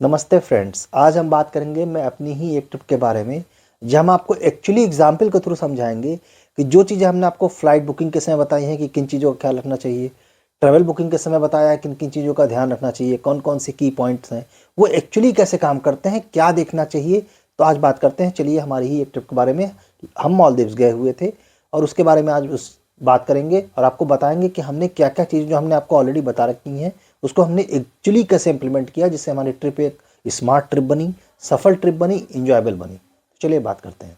नमस्ते फ्रेंड्स, आज हम बात करेंगे मैं अपनी ही एक ट्रिप के बारे में, जहाँ हम आपको एक्चुअली एग्जाम्पल के थ्रू समझाएंगे कि जो चीज़ें हमने आपको फ़्लाइट बुकिंग के समय बताई हैं कि किन चीज़ों का ख्याल रखना चाहिए, ट्रैवल बुकिंग के समय बताया है किन किन चीज़ों का ध्यान रखना चाहिए, कौन कौन से की पॉइंट्स हैं, वो एक्चुअली कैसे काम करते हैं, क्या देखना चाहिए। तो आज बात करते हैं, चलिए हमारी ही एक ट्रिप के बारे में। हम मालदीव्स गए हुए थे और उसके बारे में आज उस बात करेंगे और आपको बताएंगे कि हमने क्या क्या चीज़ जो हमने आपको ऑलरेडी बता रखी हैं उसको हमने एक्चुअली कैसे इंप्लीमेंट किया, जिससे हमारी ट्रिप एक स्मार्ट ट्रिप बनी, सफल ट्रिप बनी, इंजॉयबल बनी। चलिए बात करते हैं।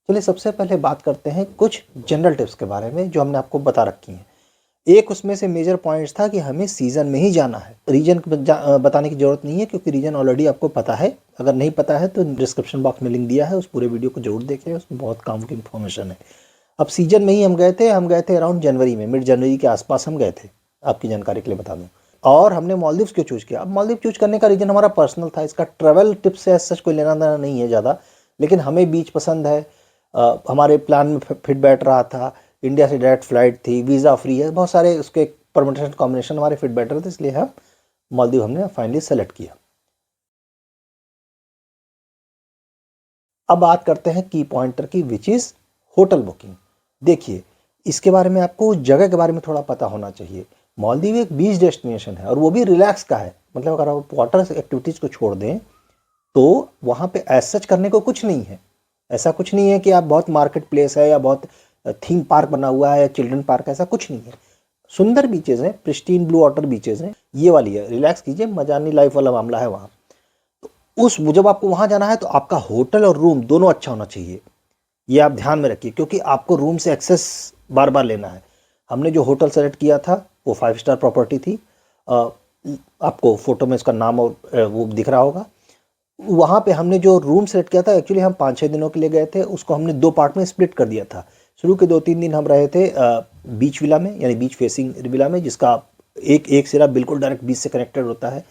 चलिए सबसे पहले बात करते हैं कुछ जनरल टिप्स के बारे में जो हमने आपको बता रखी हैं। एक उसमें से मेजर पॉइंट्स था कि हमें सीज़न में ही जाना है। रीजन बताने की ज़रूरत नहीं है क्योंकि रीजन ऑलरेडी आपको पता है। अगर नहीं पता है तो डिस्क्रिप्शन बॉक्स में लिंक दिया है, उस पूरे वीडियो को जरूर देखें, उसमें बहुत काम की इन्फॉर्मेशन है। अब सीजन में ही हम गए थे अराउंड जनवरी में, मिड जनवरी के आसपास हम गए थे, आपकी जानकारी के लिए बता दूं। और हमने मालदीव्स क्यों चूज किया? अब मालदीव चूज करने का रीजन हमारा पर्सनल था, इसका ट्रैवल टिप से सच कोई लेना देना नहीं है ज़्यादा, लेकिन हमें बीच पसंद है। हमारे प्लान में फिट बैठ रहा था, इंडिया से डायरेक्ट फ्लाइट थी, वीज़ा फ्री है, बहुत सारे उसके परमिटेशन कॉम्बिनेशन हमारे फिट बैठ रहे थे, इसलिए हम मालदीव हमने फाइनली सेलेक्ट किया। अब बात करते हैं की पॉइंटर की, विच इज़ होटल बुकिंग। देखिए, इसके बारे में आपको उस जगह के बारे में थोड़ा पता होना चाहिए। मालदीव एक बीच डेस्टिनेशन है और वो भी रिलैक्स का है, मतलब अगर आप वाटर एक्टिविटीज़ को छोड़ दें तो वहाँ पे एज सच करने को कुछ नहीं है। ऐसा कुछ नहीं है कि आप बहुत मार्केट प्लेस है या बहुत थीम पार्क बना हुआ है या चिल्ड्रन पार्क है, ऐसा कुछ नहीं है। सुंदर बीचेज हैं, प्रिस्टीन ब्लू वाटर बीचेज हैं, ये वाली है। रिलैक्स कीजिए, मजानी लाइफ वाला मामला है वहाँ। उस जब आपको वहाँ जाना है तो आपका होटल और रूम दोनों अच्छा होना चाहिए, ये आप ध्यान में रखिए, क्योंकि आपको रूम से एक्सेस बार बार लेना है। हमने जो होटल सेलेक्ट किया था वो 5 स्टार प्रॉपर्टी थी। आपको फोटो में इसका नाम और वो दिख रहा होगा। वहाँ पे हमने जो रूम सेलेक्ट किया था, एक्चुअली हम 5-6 दिनों के लिए गए थे, उसको हमने 2 पार्ट में स्प्लिट कर दिया था। शुरू के 2-3 दिन हम रहे थे बीच विला में, यानी बीच फेसिंग विला में, जिसका एक एक सिरा बिल्कुल डायरेक्ट बीच से कनेक्टेड होता है।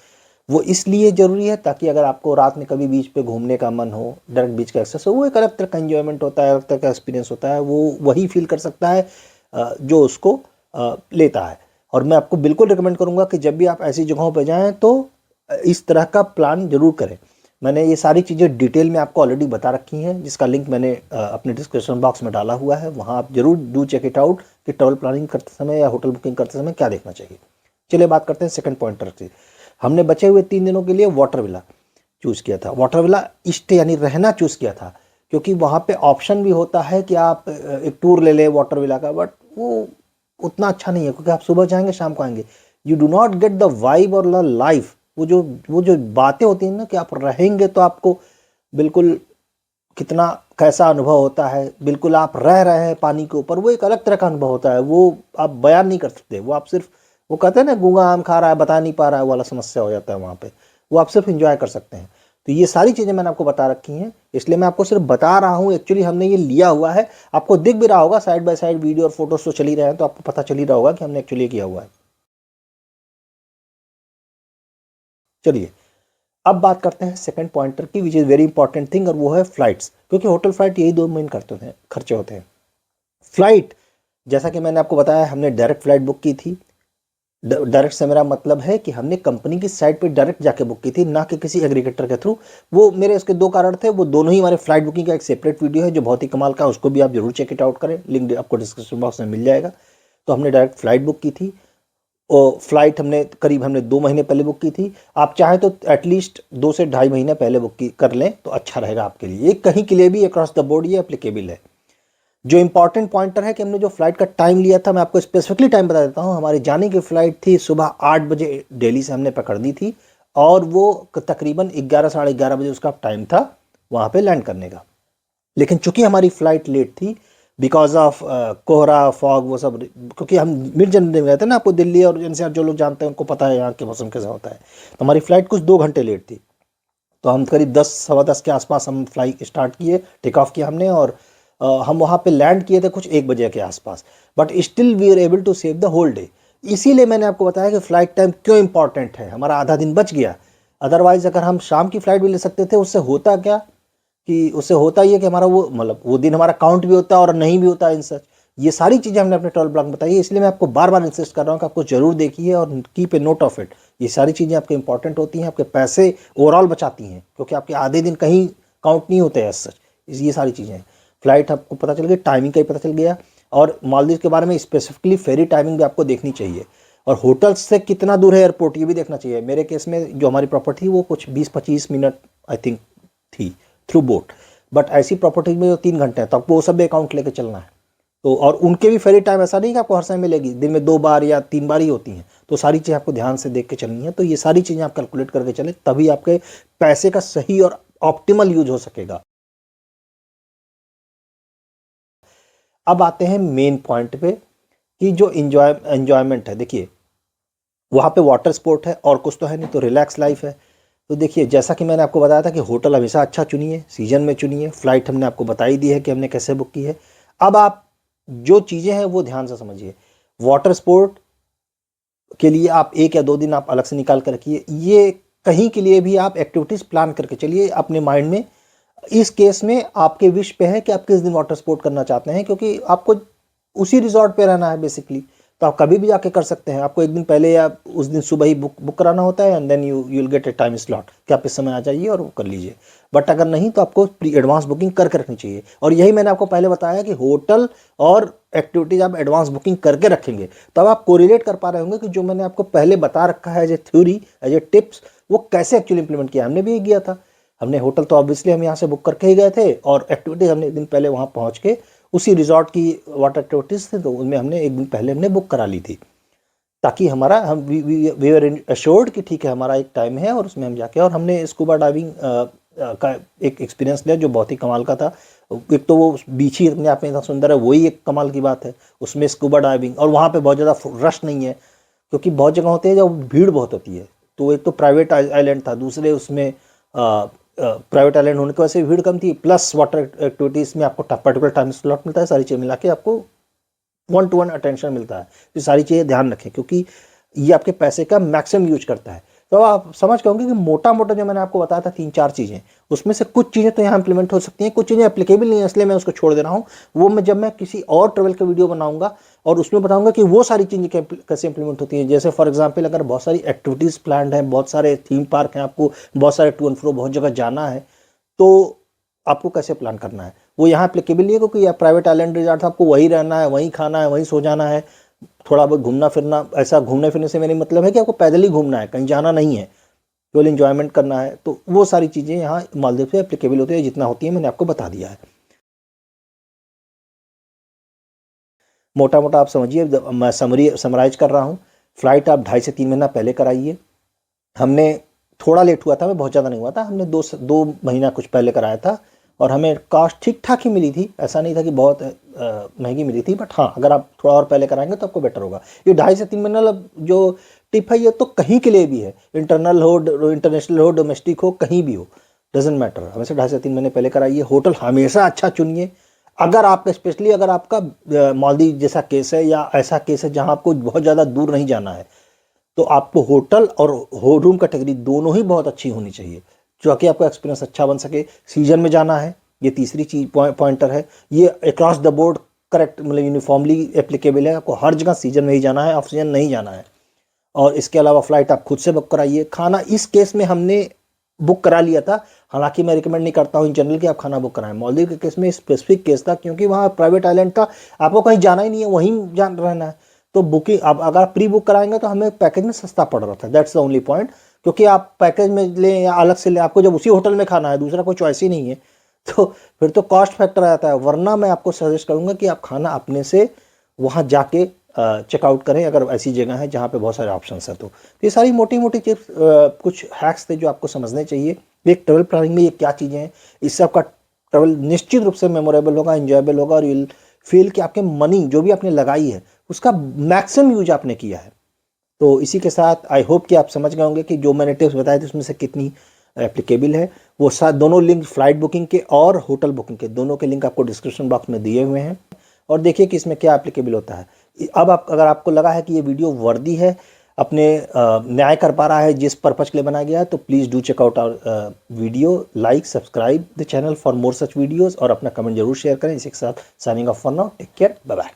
वो इसलिए ज़रूरी है ताकि अगर आपको रात में कभी बीच पे घूमने का मन हो, डायरेक्ट बीच का एक्सेस हो, वो एक अलग तरह का एंजॉयमेंट होता है, अलग तरह का एक्सपीरियंस होता है, वो वही फील कर सकता है जो उसको लेता है। और मैं आपको बिल्कुल रिकमेंड करूँगा कि जब भी आप ऐसी जगहों पर जाएँ तो इस तरह का प्लान जरूर करें। मैंने ये सारी चीज़ें डिटेल में आपको ऑलरेडी बता रखी हैं, जिसका लिंक मैंने अपने डिस्क्रिप्शन बॉक्स में डाला हुआ है, वहाँ आप जरूर डू चेक इट आउट कि ट्रैवल प्लानिंग करते समय या होटल बुकिंग करते समय क्या देखना चाहिए। चलिए बात करते हैं सेकंड पॉइंटर की। हमने बचे हुए 3 दिनों के लिए वाटर विला चूज़ किया था। वाटर विला स्टे यानी रहना चूज़ किया था, क्योंकि वहाँ पे ऑप्शन भी होता है कि आप एक टूर ले लें वाटर विला का, बट वो उतना अच्छा नहीं है, क्योंकि आप सुबह जाएंगे शाम को आएंगे। You do not get the vibe और द लाइफ, वो जो बातें होती हैं ना कि आप रहेंगे तो आपको बिल्कुल कितना कैसा अनुभव होता है, बिल्कुल आप रह रहे हैं पानी के ऊपर, वो एक अलग तरह का अनुभव होता है, वो आप बयान नहीं कर सकते। वो आप सिर्फ, वो कहते हैं ना गूंगा आम खा रहा है बता नहीं पा रहा है वाला समस्या हो जाता है वहाँ पे, वो आप सिर्फ इंजॉय कर सकते हैं। तो ये सारी चीज़ें मैंने आपको बता रखी हैं, इसलिए मैं आपको सिर्फ बता रहा हूँ। एक्चुअली हमने ये लिया हुआ है, आपको दिख भी रहा होगा, साइड बाय साइड वीडियो और फोटोज तो चल ही रहे हैं, तो आपको पता चल ही रहा होगा कि हमने एक्चुअली किया हुआ है। चलिए अब बात करते हैं सेकंड पॉइंटर की, which is very important thing, और वो है फ्लाइट्स। क्योंकि होटल फ्लाइट यही 2 मेन खर्चे होते हैं। फ्लाइट, जैसा कि मैंने आपको बताया, हमने डायरेक्ट फ्लाइट बुक की थी। डायरेक्ट से मेरा मतलब है कि हमने कंपनी की साइट पे डायरेक्ट जाके बुक की थी, ना कि किसी एग्रीगेटर के थ्रू। वो मेरे उसके 2 कारण थे, वो दोनों ही हमारे फ्लाइट बुकिंग का एक सेपरेट वीडियो है जो बहुत ही कमाल का है, उसको भी आप जरूर चेक इट आउट करें, लिंक आपको डिस्क्रिप्शन बॉक्स में मिल जाएगा। तो हमने डायरेक्ट फ्लाइट बुक की थी, और फ्लाइट हमने 2 महीने पहले बुक की थी। आप चाहें तो एटलीस्ट 2 से ढाई महीने पहले कर लें तो अच्छा रहेगा आपके लिए। ये कहीं के लिए भी अक्रॉस द बोर्ड ये एप्लीकेबल है। जो इंपॉर्टेंट पॉइंटर है कि हमने जो फ्लाइट का टाइम लिया था, मैं आपको स्पेसिफिकली टाइम बता देता हूँ। हमारी जाने की फ्लाइट थी सुबह 8 बजे, दिल्ली से हमने पकड़ दी थी, और वो तकरीबन 11 साढ़े 11 बजे उसका टाइम था वहाँ पे लैंड करने का। लेकिन चूंकि हमारी फ्लाइट लेट थी बिकॉज ऑफ कोहरा फॉग वो सब, क्योंकि हम मिड जनवरी में गए थे ना, आपको दिल्ली और एनसीआर जो लोग जानते हैं उनको पता है यहाँ के मौसम कैसा होता है। तो हमारी फ्लाइट कुछ 2 घंटे लेट थी, तो हम करीब 10 सवा 10 के आसपास हम फ्लाई स्टार्ट किए, टेक ऑफ किया हमने, और हम वहाँ पे लैंड किए थे कुछ 1 बजे के आसपास। But still we are able to save the whole day. इसीलिए मैंने आपको बताया कि फ़्लाइट टाइम क्यों इंपॉर्टेंट है, हमारा आधा दिन बच गया। अदरवाइज अगर हम शाम की फ़्लाइट भी ले सकते थे, उससे होता क्या कि उससे होता ही है कि हमारा वो, मतलब वो दिन हमारा काउंट भी होता है और नहीं भी होता इन सच। ये सारी चीज़ें हमने अपने ट्रैवल ब्लॉग में बताई है, इसलिए मैं आपको बार बार इंसिस्ट कर रहा हूँ कि आपको जरूर देखिए और keep a note of it. ये सारी चीज़ें आपके इंपॉर्टेंट होती हैं, आपके पैसे ओवरऑल बचाती हैं, क्योंकि आपके आधे दिन कहीं काउंट नहीं होते एज सच। ये सारी चीज़ें हैं। फ्लाइट आपको पता चल गई, टाइमिंग का ही पता चल गया, और मालदीव के बारे में स्पेसिफिकली फेरी टाइमिंग भी आपको देखनी चाहिए, और होटल से कितना दूर है एयरपोर्ट ये भी देखना चाहिए। मेरे केस में जो हमारी प्रॉपर्टी थी वो कुछ 20-25 मिनट आई थिंक थी थ्रू बोट, बट ऐसी प्रॉपर्टी में जो 3 घंटे हैं तो आपको वो सब भी अकाउंट लेके चलना है। तो और उनके भी फेरी टाइम ऐसा नहीं कि आपको हर समय मिलेगी, दिन में 2 बार या 3 बार ही होती हैं, तो सारी चीज़ें आपको ध्यान से देख के चलनी है। तो ये सारी चीज़ें आप कैलकुलेट करके चलें, तभी आपके पैसे का सही और ऑप्टिमल यूज हो सकेगा। अब आते हैं मेन पॉइंट पे कि जो एंजॉयमेंट है। देखिए वहाँ पे वाटर स्पोर्ट है और कुछ तो है नहीं, तो रिलैक्स लाइफ है। तो देखिए जैसा कि मैंने आपको बताया था कि होटल हमेशा अच्छा चुनिए, सीजन में चुनिए, फ्लाइट हमने आपको बताई दी है कि हमने कैसे बुक की है। अब आप जो चीज़ें हैं वो ध्यान से समझिए। वाटर स्पोर्ट के लिए आप 1 या 2 दिन आप अलग से निकाल कर रखिए। ये कहीं के लिए भी आप एक्टिविटीज़ प्लान करके चलिए अपने माइंड में। इस केस में आपके विश पे है कि आप किस दिन वाटर स्पोर्ट करना चाहते हैं, क्योंकि आपको उसी रिजॉर्ट पे रहना है बेसिकली, तो आप कभी भी जाके कर सकते हैं। आपको एक दिन पहले या उस दिन सुबह ही बुक कराना होता है, and then you will get a time slot कि आप इस समय आ जाइए और वो कर लीजिए। बट अगर नहीं तो आपको प्री एडवांस बुकिंग करके रखनी चाहिए, और यही मैंने आपको पहले बताया कि होटल और एक्टिविटीज आप एडवांस बुकिंग करके रखेंगे तब आप कोरिलेट कर पा रहे होंगे कि जो मैंने आपको पहले बता रखा है as a theory, as a tips, वो कैसे एक्चुअली इंप्लीमेंट किया। हमने भी ये किया था। हमने होटल तो ऑब्वियसली हम यहाँ से बुक करके ही गए थे, और एक्टिविटीज हमने एक दिन पहले वहाँ पहुँच के उसी रिजॉर्ट की वाटर एक्टिविटीज़ थे तो उनमें हमने एक दिन पहले हमने बुक करा ली थी, ताकि हमारा हम वी आर एश्योर्ड कि ठीक है हमारा एक टाइम है और उसमें हम जाके, और हमने स्कूबा डाइविंग का एक एक्सपीरियंस लिया जो बहुत ही कमाल का था। एक तो वो बीच ही अपने आप में इतना सुंदर है, वही एक कमाल की बात है उसमें स्कूबा डाइविंग, और वहाँ पे बहुत ज़्यादा रश नहीं है, क्योंकि बहुत जगह होती है जब भीड़ बहुत होती है। तो एक तो प्राइवेट आइलैंड था, दूसरे उसमें प्राइवेट आइलैंड होने की वजह से भीड़ कम थी, प्लस वाटर एक्टिविटीज़ में आपको पर्टिकुलर टाइम स्लॉट मिलता है, सारी चीज़ें मिला के आपको 1-to-1 अटेंशन मिलता है। तो सारी चीज़ें ध्यान रखें, क्योंकि ये आपके पैसे का मैक्सिमम यूज करता है। तो आप समझ पाओगे कि मोटा मोटा जो मैंने आपको बताया था 3-4 चीज़ें, उसमें से कुछ चीज़ें तो यहाँ इंप्लीमेंट हो सकती हैं, कुछ चीज़ें एप्लीकेबल नहीं है, इसलिए मैं उसको छोड़ दे रहा हूँ। वो मैं जब मैं किसी और ट्रेवल का वीडियो बनाऊंगा और उसमें बताऊंगा कि वो सारी चीज़ें कैसे इंप्लीमेंट होती हैं। जैसे फॉर एग्जाम्पल अगर बहुत सारी एक्टिविटीज़ प्लान हैं, बहुत सारे थीम पार्क हैं, आपको बहुत सारे टू एंड फ्रो बहुत जगह जाना है, तो आपको कैसे प्लान करना है वो यहाँ एप्लीकेबल नहीं है, क्योंकि यह प्राइवेट आइलैंड रिजॉर्ट आपको वहीं रहना है, वहीं खाना है, वहीं सो जाना है, थोड़ा बहुत घूमना फिरना। ऐसा घूमने फिरने से मेरा मतलब है कि आपको पैदल ही घूमना है, कहीं जाना नहीं है, केवल इंजॉयमेंट करना है। तो वो सारी चीज़ें यहाँ मालदीव से एप्लीकेबल होती है, जितना होती है मैंने आपको बता दिया है। मोटा मोटा आप समझिए, मैं समराइज कर रहा हूँ। फ्लाइट आप 2.5 से 3 महीना पहले कराइए। हमने थोड़ा लेट हुआ था, मैं बहुत ज़्यादा नहीं हुआ था, हमने 2 महीना कुछ पहले कराया था, और हमें कॉस्ट ठीक ठाक ही मिली थी। ऐसा नहीं था कि बहुत महंगी मिली थी, बट हाँ अगर आप थोड़ा और पहले कराएंगे तो आपको बेटर होगा। ये 2.5 से 3 महीना जो टिप है ये तो कहीं के लिए भी है, इंटरनल हो, इंटरनेशनल हो, डोमेस्टिक हो, कहीं भी हो, डजेंट मैटर। हमेशा 2.5 से 3 महीने पहले कराइए। होटल हमेशा अच्छा चुनिए। अगर आपका स्पेशली अगर आपका मालदीव जैसा केस है या ऐसा केस है जहाँ आपको बहुत ज़्यादा दूर नहीं जाना है, तो आपको होटल और रूम कैटेगरी दोनों ही बहुत अच्छी होनी चाहिए, जो कि आपका एक्सपीरियंस अच्छा बन सके। सीजन में जाना है, ये तीसरी चीज पॉइंटर है। ये अक्रॉस द बोर्ड करेक्ट, मतलब यूनिफॉर्मली एप्लीकेबल है। आपको हर जगह सीजन में ही जाना है, ऑफ सीजन नहीं जाना है। और इसके अलावा फ्लाइट आप खुद से बुक कराइए। खाना इस केस में हमने बुक करा लिया था, हालांकि मैं रिकमेंड नहीं करता हूँ इन जनरल कि आप खाना बुक कराएं। मालदीव के केस में स्पेसिफिक केस था, क्योंकि वहाँ प्राइवेट आइलैंड था, आपको कहीं जाना ही नहीं है, वहीं जान रहना है। तो बुकिंग अब अगर आप प्री बुक कराएंगे तो हमें पैकेज में सस्ता पड़ रहा था, दैट्स द ओनली पॉइंट। क्योंकि आप पैकेज में लें या अलग से लें, आपको जब उसी होटल में खाना है, दूसरा कोई चॉइस ही नहीं है, तो फिर तो कॉस्ट फैक्टर आता है। वरना मैं आपको सजेस्ट करूंगा कि आप खाना अपने से वहाँ जाके चेकआउट करें, अगर ऐसी जगह है जहाँ पे बहुत सारे ऑप्शंस हैं। तो ये सारी मोटी मोटी टिप्स, कुछ हैक्स थे जो आपको समझने चाहिए। एक ट्रेवल प्लानिंग में ये क्या चीज़ें हैं, इससे आपका ट्रेवल निश्चित रूप से मेमोरेबल होगा, इंजॉयबल होगा, और यू विल फील कि आपके मनी जो भी आपने लगाई है उसका मैक्सिमम यूज आपने किया है। तो इसी के साथ आई होप कि आप समझ गए होंगे कि जो मैंने टिप्स बताए थे उसमें से कितनी एप्लीकेबल है। वो साथ दोनों लिंक, फ्लाइट बुकिंग के और होटल बुकिंग के, दोनों के लिंक आपको डिस्क्रिप्शन बॉक्स में दिए हुए हैं, और देखिए कि इसमें क्या एप्लीकेबल होता है। अब आप अगर आपको लगा है कि ये वीडियो वर्दी है, अपने न्याय कर पा रहा है जिस पर्पज के लिए बनाया गया है, तो please do check out our video, like, subscribe the channel for more such videos, और अपना कमेंट जरूर शेयर करें। इसी के साथ signing off for now, take care, bye bye.